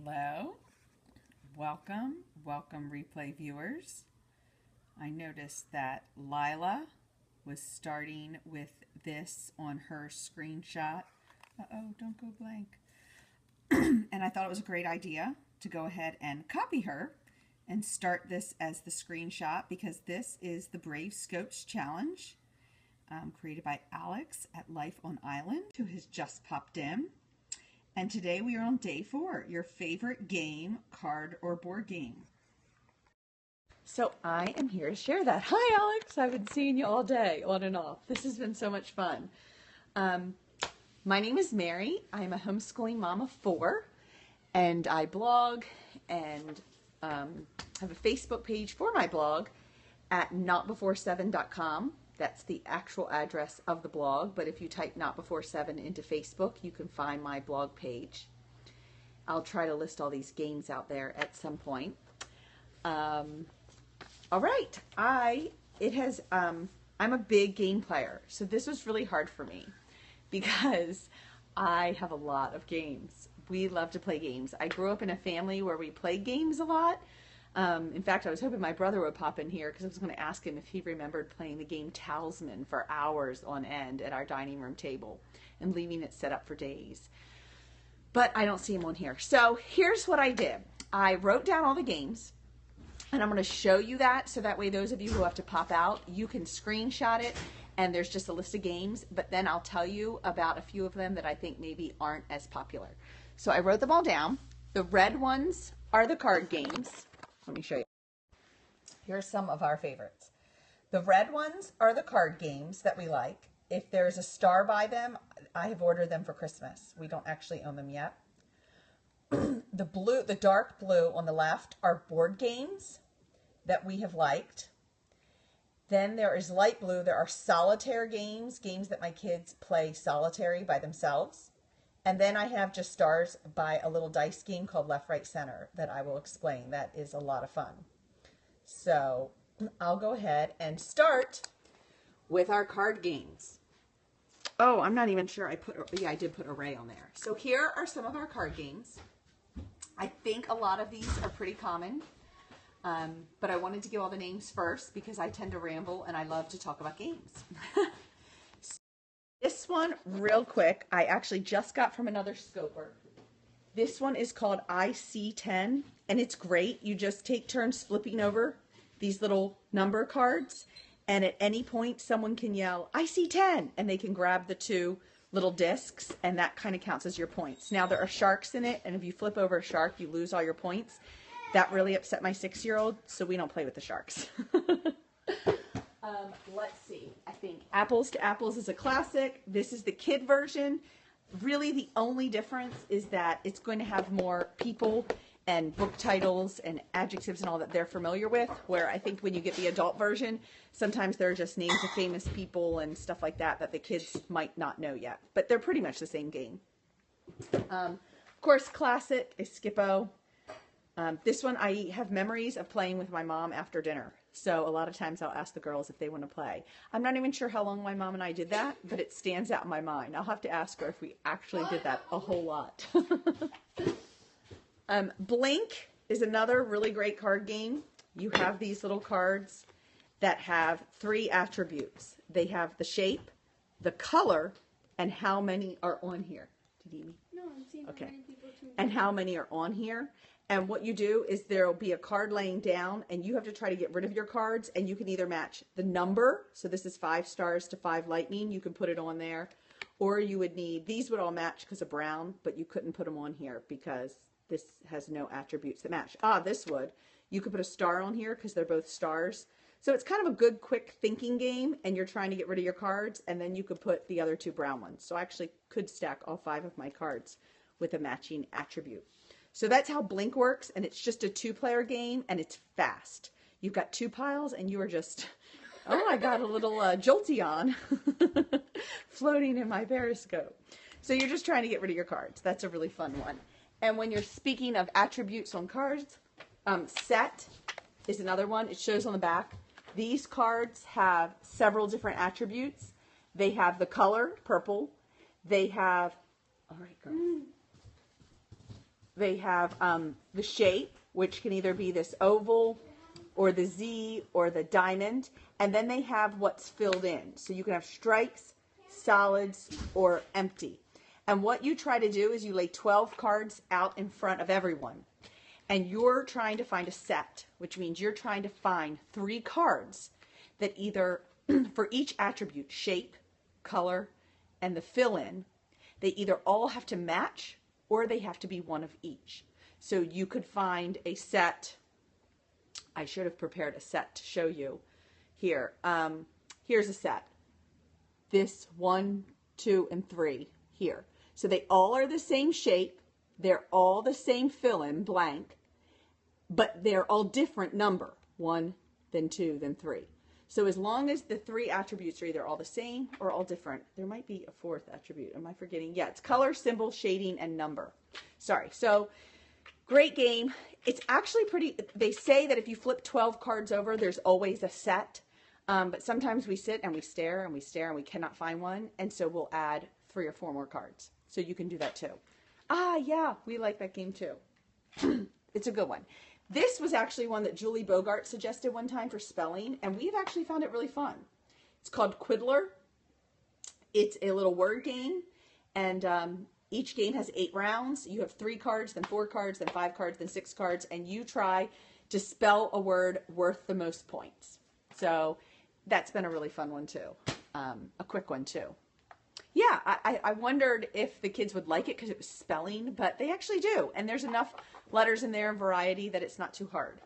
Hello, welcome replay viewers. I noticed that Lila was starting with this on her screenshot. Uh-oh, don't go blank. And I thought it was a great idea to go ahead and copy her and start this as the screenshot because this is the Brave Scopes Challenge created by Alex at Life on Island, who has just popped in. And today we are on day 4, your favorite game, card or board game. So I am here to share that. Hi, Alex. I've been seeing you all day, on and off. This has been so much fun. My name is Mary. I'm a homeschooling mom of 4, and I blog and have a Facebook page for my blog at notbefore7.com. That's the actual address of the blog, but if you type Not Before 7 into Facebook, you can find my blog page. I'll try to list all these games out there at some point. All right, I'm a big game player, so this was really hard for me because I have a lot of games. We love to play games. I grew up in a family where we played games a lot. In fact, I was hoping my brother would pop in here because I was going to ask him if he remembered playing the game Talisman for hours on end at our dining room table and leaving it set up for days. But I don't see him on here. So here's what I did. I wrote down all the games, and I'm going to show you that so that way those of you who have to pop out, you can screenshot it, and there's just a list of games, but then I'll tell you about a few of them that I think maybe aren't as popular. So I wrote them all down. The red ones are the card games. Let me show you. Here are some of our favorites. The red ones are the card games that we like. If there's a star by them, I have ordered them for Christmas. We don't actually own them yet. The dark blue on the left are board games that we have liked. Then there is light blue. There are solitaire games that my kids play solitary by themselves. And then I have just stars by a little dice game called Left, Right, Center that I will explain. That is a lot of fun. So I'll go ahead and start with our card games. Oh, I'm not even sure I did put array on there. So here are some of our card games. I think a lot of these are pretty common, but I wanted to give all the names first because I tend to ramble and I love to talk about games. This one, real quick, I actually just got from another scoper. This one is called IC10, and it's great. You just take turns flipping over these little number cards, and at any point, someone can yell, IC10, and they can grab the 2 little discs, and that kind of counts as your points. Now, there are sharks in it, and if you flip over a shark, you lose all your points. That really upset my 6-year-old, so we don't play with the sharks. Let's see. I think Apples to Apples is a classic. This is the kid version. Really, the only difference is that it's going to have more people and book titles and adjectives and all that they're familiar with, where I think when you get the adult version, sometimes there are just names of famous people and stuff like that that the kids might not know yet. But they're pretty much the same game. Of course, classic is Skippo. This one I have memories of playing with my mom after dinner. So a lot of times I'll ask the girls if they want to play. I'm not even sure how long my mom and I did that, but it stands out in my mind. I'll have to ask her if we actually did that a whole lot. Blink is another really great card game. You have these little cards that have 3 attributes. They have the shape, the color, and how many are on here. Did you eat me? No, I'm seeing okay. how many people to And how many are on here. And what you do is there will be a card laying down, and you have to try to get rid of your cards, and you can either match the number, so this is 5 stars to 5 lightning, you can put it on there, or you would need, these would all match because of brown, but you couldn't put them on here because this has no attributes that match. This would. You could put a star on here because they're both stars. So it's kind of a good, quick thinking game, and you're trying to get rid of your cards, and then you could put the other 2 brown ones. So I actually could stack all 5 of my cards with a matching attribute. So that's how Blink works, and it's just a 2-player game, and it's fast. You've got 2 piles, and you are just, oh, I got a little Jolteon floating in my periscope. So you're just trying to get rid of your cards. That's a really fun one. And when you're speaking of attributes on cards, set is another one. It shows on the back. These cards have several different attributes. They have the color, purple. They have, all right, girl. they have the shape, which can either be this oval or the Z or the diamond. And then they have what's filled in. So you can have strikes, solids, or empty. And what you try to do is you lay 12 cards out in front of everyone. And you're trying to find a set, which means you're trying to find 3 cards that either, for each attribute, shape, color, and the fill-in, they either all have to match or they have to be one of each. So you could find a set. I should have prepared a set to show you here. Here's a set. This 1, 2, and 3 here. So they all are the same shape. They're all the same fill-in, blank, but they're all different number. 1, then 2, then 3. So as long as the 3 attributes are either all the same or all different, there might be a 4th attribute. Am I forgetting? Yeah, it's color, symbol, shading, and number. Sorry. So great game. It's actually pretty, they say that if you flip 12 cards over, there's always a set. But sometimes we sit and we stare and we stare and we cannot find one. And so we'll add 3 or 4 more cards. So you can do that too. Ah, yeah, we like that game too. It's a good one. This was actually one that Julie Bogart suggested one time for spelling, and we've actually found it really fun. It's called Quiddler. It's a little word game, and each game has 8 rounds. You have 3 cards, then 4 cards, then 5 cards, then 6 cards, and you try to spell a word worth the most points. So that's been a really fun one too. A quick one too. Yeah, I wondered if the kids would like it because it was spelling, but they actually do. And there's enough letters in there and variety that it's not too hard.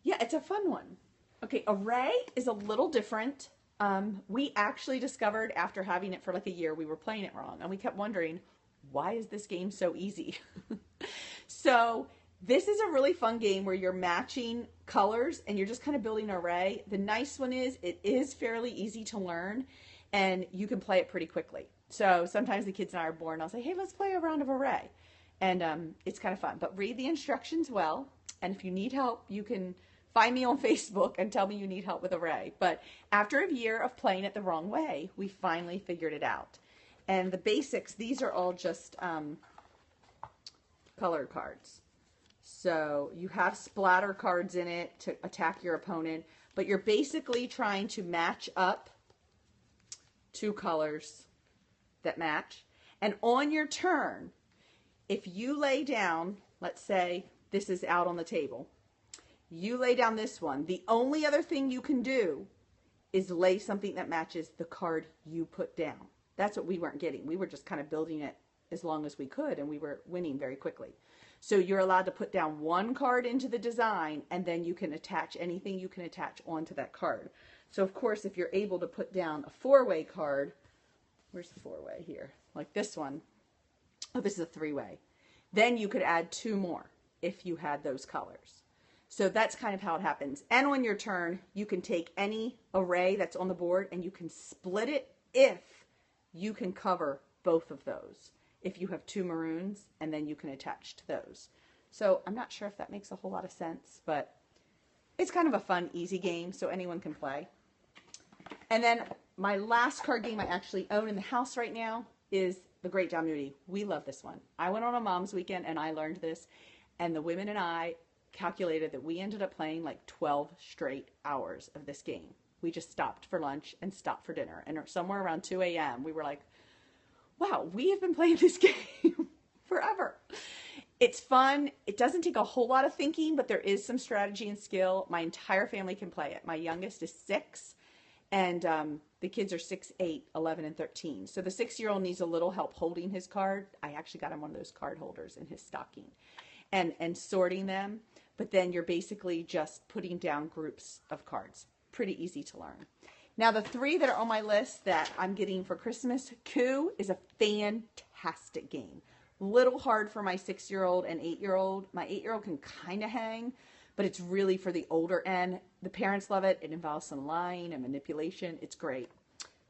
Yeah, it's a fun one. Okay, array is a little different. We actually discovered after having it for like a year, we were playing it wrong. And we kept wondering, why is this game so easy? So this is a really fun game where you're matching colors and you're just kind of building an array. The nice one is it is fairly easy to learn. And you can play it pretty quickly. So sometimes the kids and I are bored and I'll say, hey, let's play a round of array. And it's kind of fun. But read the instructions well. And if you need help, you can find me on Facebook and tell me you need help with array. But after a year of playing it the wrong way, we finally figured it out. And the basics, these are all just colored cards. So you have splatter cards in it to attack your opponent. But you're basically trying to match up 2 colors that match. And on your turn, if you lay down, let's say this is out on the table, you lay down this one. The only other thing you can do is lay something that matches the card you put down. That's what we weren't getting. We were just kind of building it as long as we could, and we were winning very quickly. So you're allowed to put down 1 card into the design, and then you can attach anything you can attach onto that card. So, of course, if you're able to put down a 4-way card, where's the 4-way here? Like this one. Oh, this is a 3-way. Then you could add 2 more if you had those colors. So that's kind of how it happens. And on your turn, you can take any array that's on the board and you can split it if you can cover both of those. If you have 2 maroons, and then you can attach to those. So I'm not sure if that makes a whole lot of sense, but it's kind of a fun, easy game, so anyone can play. And then my last card game I actually own in the house right now is The Great John Moody. We love this one. I went on a mom's weekend and I learned this, and the women and I calculated that we ended up playing like 12 straight hours of this game. We just stopped for lunch and stopped for dinner. And somewhere around 2 a.m. we were like, wow, we have been playing this game forever. It's fun. It doesn't take a whole lot of thinking, but there is some strategy and skill. My entire family can play it. My youngest is 6, and the kids are 6, 8, 11, and 13. So the 6-year-old needs a little help holding his card. I actually got him one of those card holders in his stocking and sorting them. But then you're basically just putting down groups of cards. Pretty easy to learn. Now, the 3 that are on my list that I'm getting for Christmas, Coup is a fantastic game. Little hard for my 6-year-old and 8-year-old. My 8-year-old can kind of hang, but it's really for the older end. The parents love it. It involves some lying and manipulation. It's great.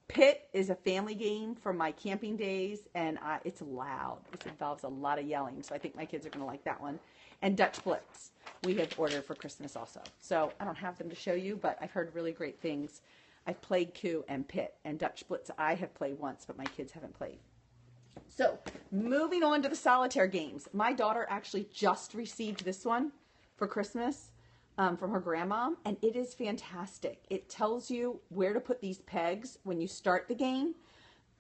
Pit is a family game from my camping days, and it's loud. It involves a lot of yelling, so I think my kids are going to like that one. And Dutch Blitz we have ordered for Christmas also. So I don't have them to show you, but I've heard really great things. I've played Coup and Pit, and Dutch Blitz I have played once, but my kids haven't played. So moving on to the solitaire games. My daughter actually just received this one for Christmas from her grandma, and it is fantastic. It tells you where to put these pegs when you start the game.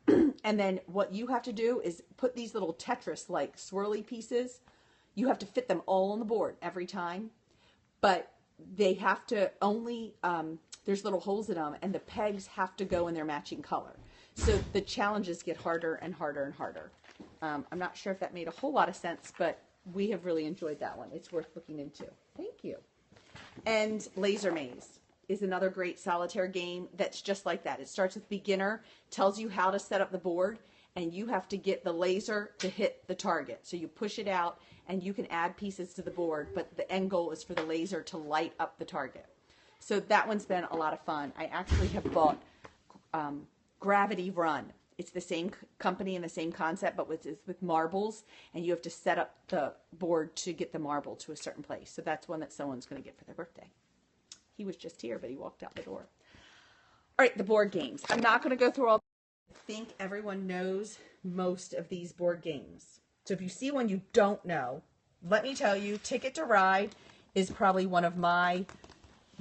And then what you have to do is put these little Tetris-like swirly pieces. You have to fit them all on the board every time, but they have to only, there's little holes in them, and the pegs have to go in their matching color. So the challenges get harder and harder and harder. I'm not sure if that made a whole lot of sense, but we have really enjoyed that one. It's worth looking into. Thank you. And Laser Maze is another great solitaire game that's just like that. It starts with beginner, tells you how to set up the board, and you have to get the laser to hit the target. So you push it out, and you can add pieces to the board, but the end goal is for the laser to light up the target. So that one's been a lot of fun. I actually have bought Gravity Run. It's the same company and the same concept, but with marbles, and you have to set up the board to get the marble to a certain place. So that's one that someone's going to get for their birthday. He was just here, but he walked out the door. All right, the board games. I'm not going to go through all. I think everyone knows most of these board games. So if you see one you don't know, let me tell you, Ticket to Ride is probably one of my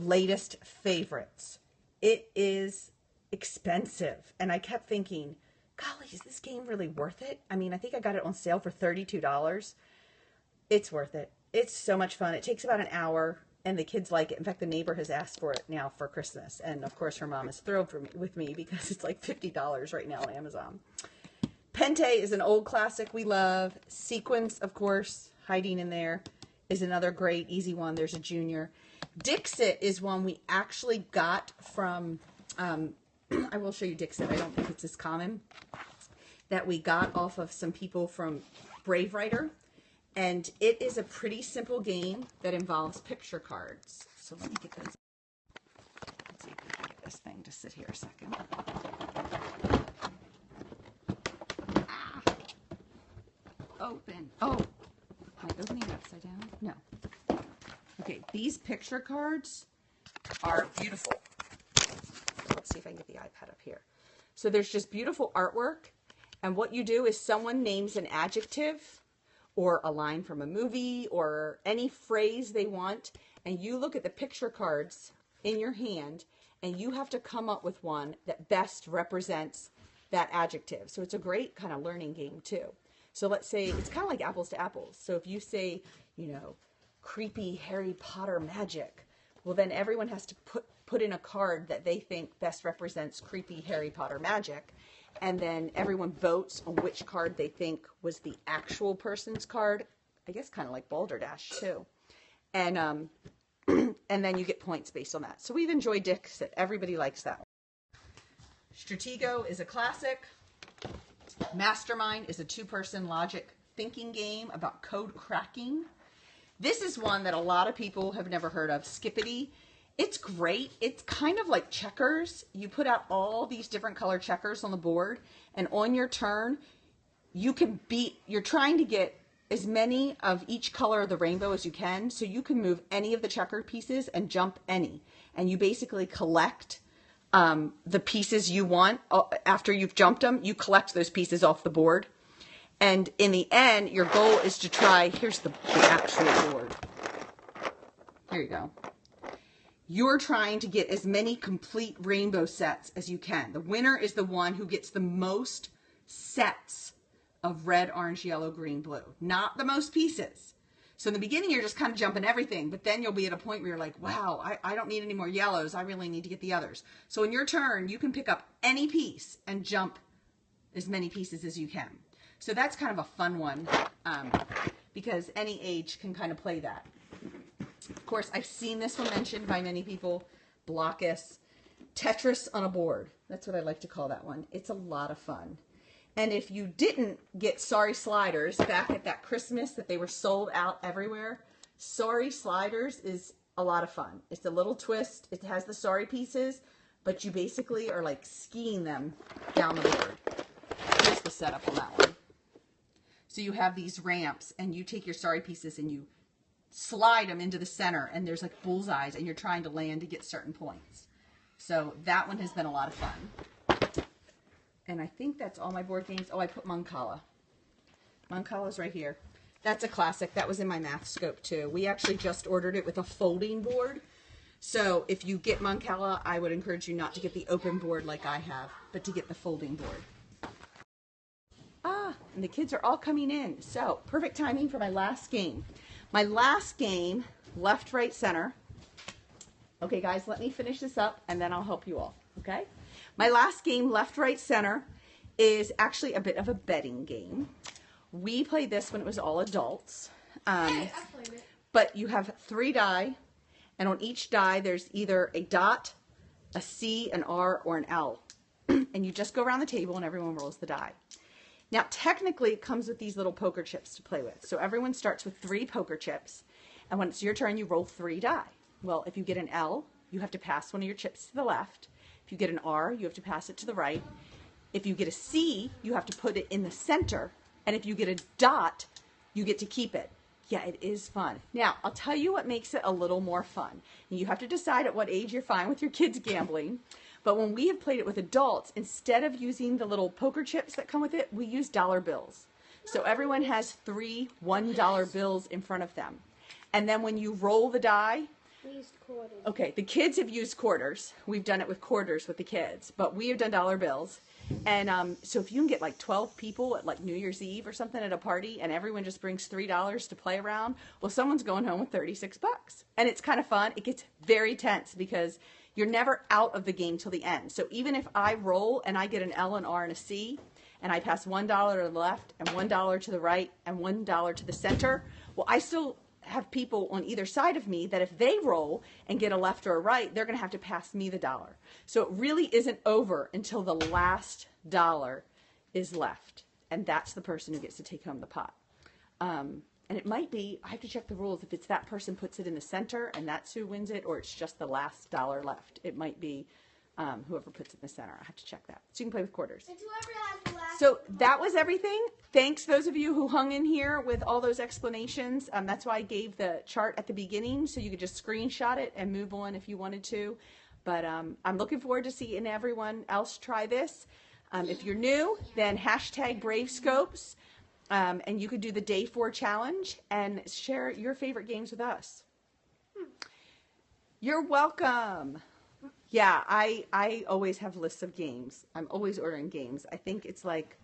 latest favorites. It is expensive, and I kept thinking, golly, is this game really worth it? I mean, I think I got it on sale for $32. It's worth it. It's so much fun. It takes about an hour, and the kids like it. In fact, the neighbor has asked for it now for Christmas, and of course her mom is thrilled with me because it's like $50 right now on Amazon. Pente is an old classic we love. Sequence, of course, hiding in there, is another great easy one. There's a junior. Dixit is one we actually got from, I will show you Dixit. I don't think it's as common. That we got off of some people from Brave Writer. And it is a pretty simple game that involves picture cards. So let me get those. Let's see if we can get this thing to sit here a second. Ah. Open. Oh, am I opening it upside down? No. Okay, these picture cards are beautiful. Let's see if I can get the iPad up here. So there's just beautiful artwork. And what you do is someone names an adjective or a line from a movie or any phrase they want, and you look at the picture cards in your hand, and you have to come up with one that best represents that adjective. So it's a great kind of learning game too. So let's say, it's kind of like apples to apples. So if you say, you know, creepy Harry Potter magic, well then everyone has to put in a card that they think best represents creepy Harry Potter magic. And then everyone votes on which card they think was the actual person's card. I guess kind of like Balderdash too. And and then you get points based on that. So we've enjoyed Dixit. Everybody likes that one. Stratego is a classic. Mastermind is a two-person logic thinking game about code cracking. This is one that a lot of people have never heard of, Skippity. It's great. It's kind of like checkers. You put out all these different color checkers on the board, and on your turn, you're trying to get as many of each color of the rainbow as you can, so you can move any of the checkered pieces and jump any. And you basically collect the pieces you want. After you've jumped them, you collect those pieces off the board. And in the end, your goal is to try, here's the actual board. Here you go. You're trying to get as many complete rainbow sets as you can. The winner is the one who gets the most sets of red, orange, yellow, green, blue. Not the most pieces. So in the beginning, you're just kind of jumping everything, but then you'll be at a point where you're like, wow, I don't need any more yellows. I really need to get the others. So in your turn, you can pick up any piece and jump as many pieces as you can. So that's kind of a fun one because any age can kind of play that. Of course, I've seen this one mentioned by many people. Blockus. Tetris on a board. That's what I like to call that one. It's a lot of fun. And if you didn't get Sorry Sliders back at that Christmas that they were sold out everywhere, Sorry Sliders is a lot of fun. It's a little twist. It has the sorry pieces, but you basically are like skiing them down the board. Here's the setup on that one. So you have these ramps, and you take your sorry pieces and you slide them into the center, and there's like bullseyes, and you're trying to land to get certain points. So that one has been a lot of fun. And I think that's all my board games. Oh, I put Mancala. Mancala's right here. That's a classic. That was in my math scope too. We actually just ordered it with a folding board. So if you get Mancala, I would encourage you not to get the open board like I have, but to get the folding board. And the kids are all coming in. So perfect timing for my last game. My last game, left, right, center. Okay, guys, let me finish this up and then I'll help you all, okay? My last game, left, right, center, is actually a bit of a betting game. We played this when it was all adults. Hey, I played it. But you have 3 die, and on each die there's either a dot, a C, an R, or an L. And you just go around the table and everyone rolls the die. Now, technically, it comes with these little poker chips to play with. So everyone starts with 3 poker chips, and when it's your turn, you roll 3 die. Well, if you get an L, you have to pass one of your chips to the left. If you get an R, you have to pass it to the right. If you get a C, you have to put it in the center. And if you get a dot, you get to keep it. Yeah, it is fun. Now, I'll tell you what makes it a little more fun. And you have to decide at what age you're fine with your kids gambling. But when we have played it with adults, instead of using the little poker chips that come with it, we use dollar bills. So everyone has 3 $1 bills in front of them. And then when you roll the die, We used quarters. okay, the kids have used quarters. We've done it with quarters with the kids, but we have done dollar bills. And so if you can get like 12 people at like New Year's Eve or something at a party and everyone just brings $3 to play around, well, someone's going home with 36 bucks. And it's kind of fun. It gets very tense because you're never out of the game till the end. So even if I roll and I get an L, an R, and a C, and I pass $1 to the left and $1 to the right and $1 to the center, well, I still have people on either side of me that if they roll and get a left or a right, they're going to have to pass me the dollar. So it really isn't over until the last dollar is left. And that's the person who gets to take home the pot. And it might be, I have to check the rules, if it's that person puts it in the center and that's who wins it, or it's just the last dollar left. It might be whoever puts it in the center. I have to check that. So you can play with quarters. It's whoever has the last. So that was everything. Thanks those of you who hung in here with all those explanations. That's why I gave the chart at the beginning, so you could just screenshot it and move on if you wanted to. But I'm looking forward to seeing everyone else try this. If you're new, then hashtag BraveScopes, and you could do the Day 4 challenge and share your favorite games with us. You're welcome. Yeah, I always have lists of games. I'm always ordering games. I think it's like,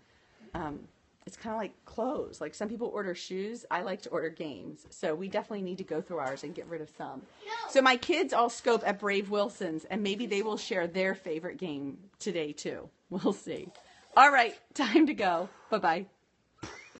it's kind of like clothes. Like some people order shoes. I like to order games. So we definitely need to go through ours and get rid of some. So my kids all scope at Brave Wilson's, and maybe they will share their favorite game today too. We'll see. All right, time to go. Bye-bye.